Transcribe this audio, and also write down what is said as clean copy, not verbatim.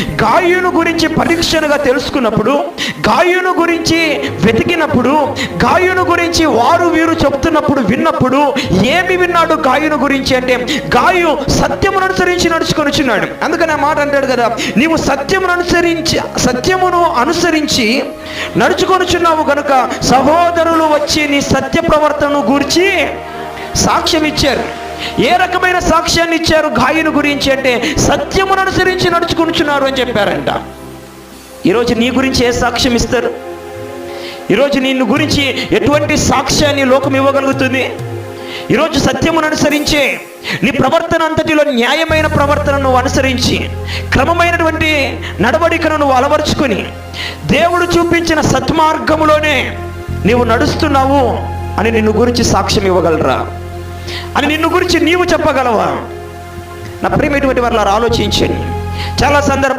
గాయును గురించి పరీక్షణగా తెలుసుకున్నప్పుడు, గాయును గురించి వెతికినప్పుడు, గాయును గురించి వారు వీరు చెప్తున్నప్పుడు విన్నప్పుడు ఏమి విన్నాడు గాయును గురించి అంటే, గాయు సత్యమును అనుసరించి నడుచుకొనిచున్నాడు. అందుకని ఆ మాట అంటాడు కదా, నీవు సత్యమును అనుసరించి నడుచుకొనిచున్నావు కనుక సహోదరులు వచ్చి నీ సత్య ప్రవర్తనను గూర్చి సాక్ష్యం ఇచ్చారు. ఏ రకమైన సాక్ష్యాన్ని ఇచ్చారు గాయును గురించి అంటే, సత్యమును అనుసరించి నడుచుకుంటున్నారు అని చెప్పారంట. ఈరోజు నీ గురించి ఏ సాక్ష్యం ఇస్తారు? ఈరోజు నిన్ను గురించి ఎటువంటి సాక్ష్యాన్ని లోకం ఇవ్వగలుగుతుంది? ఈరోజు సత్యమును అనుసరించే నీ ప్రవర్తన అంతటిలో న్యాయమైన ప్రవర్తనను నువ్వు అనుసరించి, క్రమమైనటువంటి నడవడికను నువ్వు అలవర్చుకొని, దేవుడు చూపించిన సత్మార్గములోనే నీవు నడుస్తున్నావు అని నిన్ను గురించి సాక్ష్యం ఇవ్వగలరా? అని నిన్ను గురించి నీవు చెప్పగలవా? నా ప్రియమైనటువంటి వారు ఆలోచించండి. చాలా సందర్భాలు